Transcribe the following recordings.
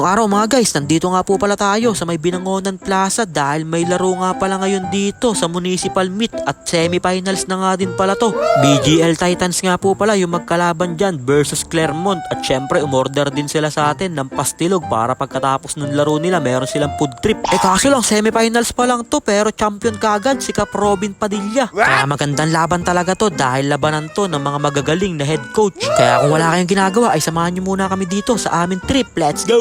Ngayong araw mga guys, nandito nga po pala tayo sa may Binangonan Plaza dahil may laro nga pala ngayon dito sa Municipal Meet at semifinals na nga din pala to. BGL Titans nga po pala yung magkalaban dyan versus Clermont at syempre umorder din sila sa atin ng pastilog para pagkatapos ng laro nila meron silang food trip. Kaso lang semifinals pa lang to pero champion kagad si Cap Robin Padilla. Kaya magandang laban talaga to dahil labanan to ng mga magagaling na head coach. Kaya kung wala kayong ginagawa ay samahan nyo muna kami dito sa aming trip. Let's go!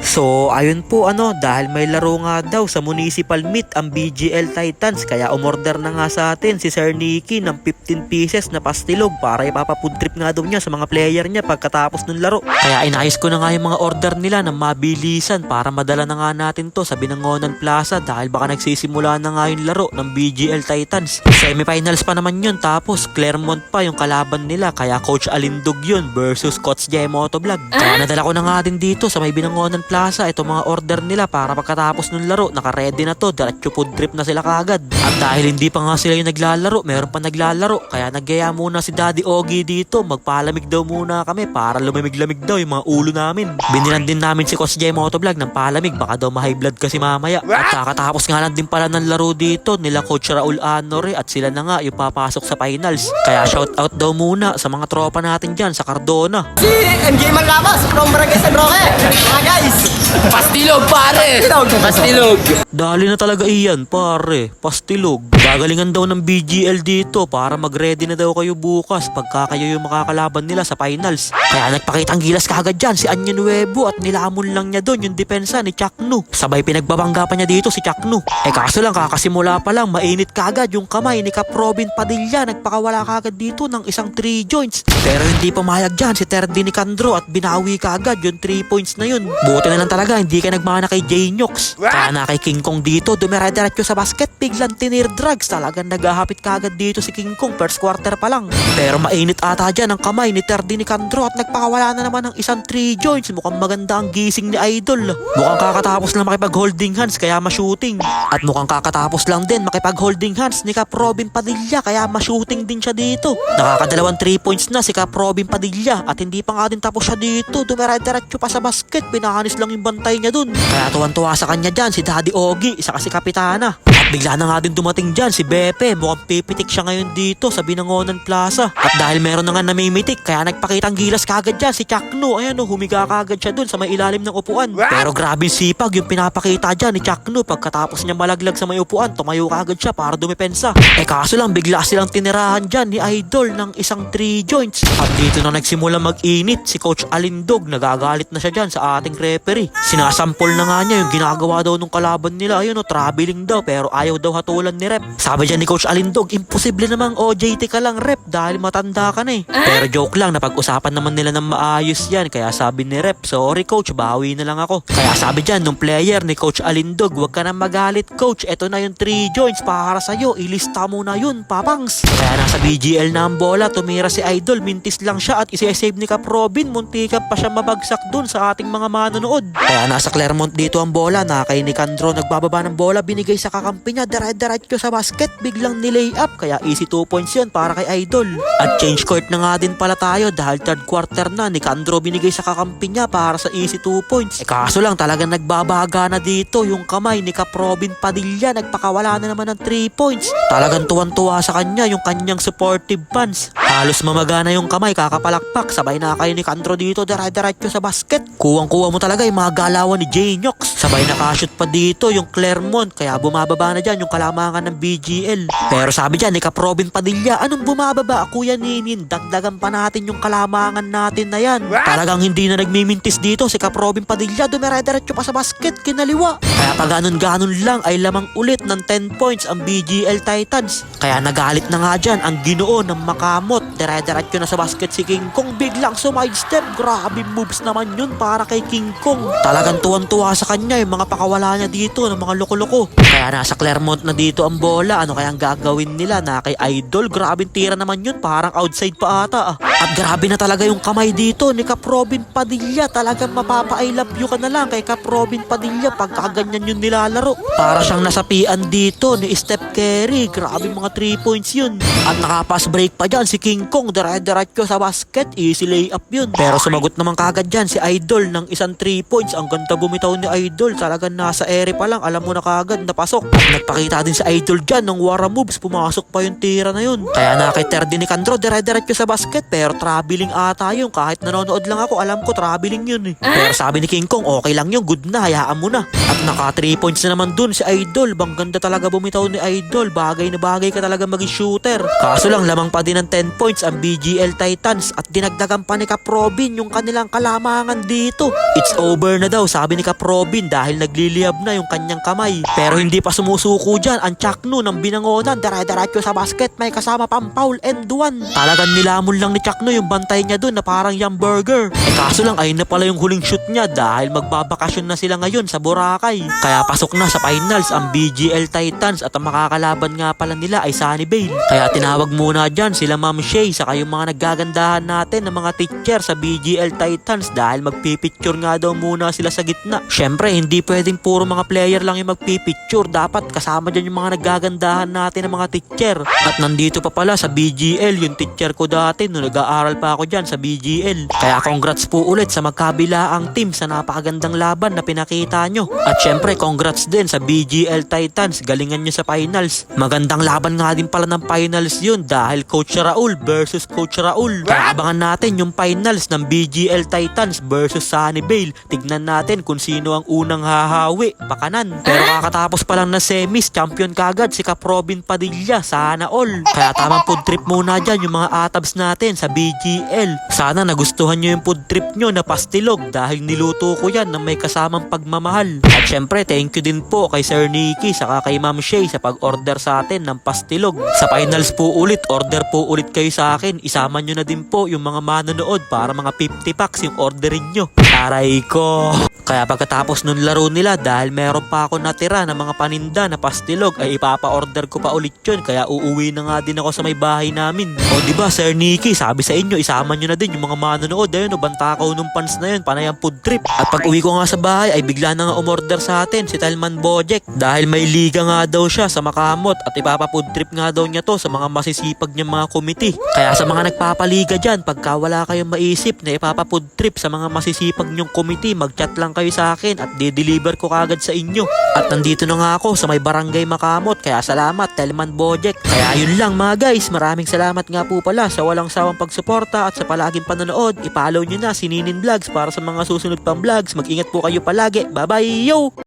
So ayun po dahil may laro nga daw sa Municipal Meet ang BGL Titans kaya umorder na nga sa atin si Sir Nicky ng 15 pieces na pastilog para ipapafood trip nga daw niya sa mga player niya pagkatapos ng laro. Kaya inayos ko na nga yung mga order nila ng mabilisan para madala na nga natin to sa Binangonan Plaza dahil baka nagsisimula na nga yung laro ng BGL Titans. Semifinals pa naman yun tapos Clermont pa yung kalaban nila kaya Coach Alindog yun versus Coach J Motovlog. Kaya nadala ko na nga din dito sa may Binangonan Plaza ito mga order nila para pagkatapos ng laro naka-ready na to, diretso food trip na sila kagad. At dahil hindi pa nga sila yung naglalaro, meron pa naglalaro kaya nagyaya muna si Daddy Ogie dito, magpalamig daw muna kami para lumamig-lamig daw yung mga ulo namin. Binilan din namin si Coach J Motovlog ng palamig baka daw ma-high blood kasi mamaya. At kakatapos nga lang din pala ng laro dito nila Coach Raul Anore at sila na nga yung papasok sa finals. Kaya shout out daw muna sa mga tropa natin dyan sa Cardona. Si MJ Malabas from Barangay San Roque. Mga guys, Pastilog pare! Pastilog! Dali na talaga iyan pare, pastilog. Gagalingan daw ng BGL dito para mag-ready na daw kayo bukas pagka kayo yung makakalaban nila sa finals. Kaya nagpakitang gilas kagad dyan si Anya Nuevo at nilamon lang niya doon yung depensa ni Chaknu. Sabay pinagbabangga pa niya dito si Chaknu. Kaso lang kakasimula pa lang mainit kagad yung kamay ni Cap Robin Padilla. Nagpakawala kagad dito ng isang 3 joints. Pero hindi pumayag dyan si Terdy Nicandro at binawi kagad yung 3 points na yun. Buti na lang talaga hindi ka nagmana kay J-Nox. Kaya na kay King Kong dito dumire-diretso sa basket biglang tinir drugs. Talagang naghahapit kagad dito si King Kong first quarter pa lang. Pero mainit ata dyan ang kamay ni Terdy Nicandro at nagpakawala na naman ng isang 3 joints. Mukhang maganda ang gising ni Idol. Mukhang kakatapos lang makipag-holding hands kaya ma-shooting. At mukhang kakatapos lang din makipag-holding hands ni Cap Robin Padilla kaya ma-shooting din siya dito. Nakakadalawang 3 points na si Cap Robin Padilla at hindi pa nga din tapos siya dito. Dumire-diretso pa sa basket. Pinahanis lang yung bantay niya dun. Kaya tuwan-tuwa sa kanya dyan si Daddy Ogie, isa kasi kapitana. At bigla na nga din dumating dyan si Bepe. Mukhang pipitik siya ngayon dito sa Binangonan Plaza. At dahil meron na nga namimitik, kaya nagpakitang gilas kagad dyan si Chaknu. Ayan humiga kagad siya dun sa may ilalim ng upuan. Pero grabe sipag yung pinapakita dyan ni Chaknu. Pagkatapos niya malaglag sa may upuan, tumayo kagad siya para dumepensa. Kaso lang bigla silang tinirahan dyan ni Idol ng isang 3 joints. At dito na nagsimula mag-init si Coach Alindog. Nagagalit na siya dyan sa ating referee. Sinasampol na nga niya yung ginagawa daw nung kalaban nila. Ayun traveling daw pero ayaw daw hatulan ni Rep. Sabi dyan ni Coach Alindog, imposible namang OJT ka lang Rep dahil matanda ka na Pero joke lang, napag-usapan naman nila ng maayos yan. Kaya sabi ni Rep, sorry Coach, bawi na lang ako. Kaya sabi dyan nung player ni Coach Alindog, wag ka na magalit Coach, eto na yung 3 joints para sa'yo, ilista mo na yun papangs. Kaya nasa BGL na ang bola, tumira si Idol, mintis lang siya at isesave ni Cap Robin, muntikan pa siya mabagsak dun sa ating mga manonood. Kaya nasa Clermont dito ang bola, na kay Nicandro nagbababa ng bola, binigay sa kakampi niya, dire-diretso sa basket, biglang nilay up, kaya easy 2 points yun para kay Idol. At change court na nga din pala tayo dahil third quarter na, Nicandro binigay sa kakampi niya para sa easy 2 points. Kaso lang talagang nagbabaga na dito yung kamay ni Cap Robin Padilla, nagpakawala na naman ng 3 points. Talagang tuwan-tuwa sa kanya yung kanyang supportive fans. Halos mamagana yung kamay, kakapalakpak, sabay na kay Nicandro dito, dire-diretso sa basket. Kuwang-kuwa mo talaga yung mga galawan ni J-Nox. Sabay nakashoot pa dito yung Clermont kaya bumababa na dyan yung kalamangan ng BGL. Pero sabi dyan ni Cap Robin Padilla, anong bumababa Kuya Ninin? Dagdagan pa natin yung kalamangan natin na yan. Talagang hindi na nagmimintis dito si Cap Robin Padilla, dumire-diretso pa sa basket kinaliwa. Kaya pag ganun-ganun lang ay lamang ulit ng 10 points ang BGL Titans. Kaya nagalit na nga dyan ang Ginoo ng Makamot. Dire-diretso na sa basket si King Kong, biglang sumide step. Grabe moves naman yun para kay King Kong. Talagang tuwan-tuwa sa kanya yung mga pakawala niya dito ng mga loko-loko. Kaya nasa Clermont na dito ang bola. Ano kayang gagawin nila na kay Idol? Grabing tira naman yun, parang outside pa ata. At grabe na talaga yung kamay dito ni Cap Robin Padilla. Talagang mapapa-I love you ka na lang kay Cap Robin Padilla pagka ganyan yung nilalaro. Para siyang nasapian dito ni Steph Curry. Grabe mga 3 points yun. At nakapass break pa dyan si King Kong. Dire-diretso sa basket. Easy layup yun. Pero sumagot naman kagad dyan si Idol ng isang 3 points. Ang ganda bumitaw ni Idol. Talagang nasa ere pa lang. Alam mo na kagad napasok. At nagpakita din si Idol dyan ng Wara moves. Pumasok pa yung tira na yun. Kaya nakiter din ni Candro. Dire-diretso sa basket. Pero traveling ata yun. Kahit nanonood lang ako, alam ko traveling yun eh. Pero sabi ni King Kong, okay lang yun. Good na. Hayaan mo na. At naka 3 points na naman dun si Idol. Bang ganda talaga bumitaw ni Idol. Bagay na bagay ka talaga maging shooter. Kaso lang lamang pa din ng 10 points ang BGL Titans at dinagdagan pa ni Cap Robin yung kanilang kalamangan dito. It's over na daw sabi ni Cap Robin dahil nagliliyab na yung kanyang kamay. Pero hindi pa sumusuko dyan ang Chakno ng binangonan. Dire-diretso sa basket, may kasama pang foul and 1. Talagang nilamon lang ni Chakno yung bantay niya dun na parang yung burger. Kaso lang ayun na pala yung huling shoot niya dahil magbabakasyon na sila ngayon sa Boracay. Kaya pasok na sa finals ang BGL Titans at ang makakalaban nga pala nila ay Sunnyvale. Kaya tinawag muna dyan sila Ma'am Shay saka yung mga naggagandahan natin ng mga teacher sa BGL Titans dahil magpipicture nga daw muna sila sa gitna. Syempre hindi pwedeng puro mga player lang yung magpipicture. Dapat kasama dyan yung mga naggagandahan natin ng mga teacher. At nandito pa pala sa BGL yung teacher ko dati nung nag-aaral pa ako dyan sa BGL. Kaya congrats po ulit sa magkabilaang team sa napakagandang laban na pinakita nyo. At syempre congrats din sa BGL Titans. Galingan nyo sa finals. Magandang laban nga din pala ng finals yun dahil Coach Raul versus Coach Raul. Kaya abangan natin yung finals ng BGL Titans versus Sunnyvale. Tignan natin kung sino ang unang hahawi. Pakanan. Pero kakatapos pa lang na semis, champion kagad si Cap Robin Padilla. Sana all. Kaya tamang food trip muna dyan yung mga atabs natin sa BGL. Sana nagustuhan nyo yung food trip nyo na pastilog dahil niluto ko yan na may kasamang pagmamahal. At syempre thank you din po kay Sir Nicky saka kay Ma'am Shay sa pag-order sa atin ng pastilog. Sa finals po ulit, order po ulit kayo sa akin. Isama nyo na din po yung mga manonood para mga 50 packs yung orderin nyo. Aray ko. Kaya pagkatapos nun laro nila dahil meron pa ako natira na mga paninda na pastilog ay ipapa-order ko pa ulit yun. Kaya uuwi na nga din ako sa may bahay namin. O diba Sir Nicky, sabi sa inyo isama nyo na din yung mga manonood. Ayun o, bantakaw nung pants na yun, panay ang food trip. At pag uwi ko nga sa bahay ay bigla na nga umorder sa atin si Telman Bojek dahil may liga nga daw siya sa Makamot at ipapa-food trip nga daw niya to sa mga masisipag niya mga komite. Kaya sa mga nagpapaliga dyan, pagka wala kayong maisip na ipapa-food trip sa mga masisipag niyong komite, mag-chat lang kayo sa akin at de-deliver ko kagad sa inyo. At nandito na nga ako sa may barangay Makamot, kaya salamat Telman Bojek. Kaya yun lang mga guys, maraming salamat nga po pala sa walang sawang pagsuporta at sa palaging panonood. I-follow nyo na si Ninin Vlogs para sa mga susunod pang vlogs. Mag-ingat po kayo palagi. Bye bye yo!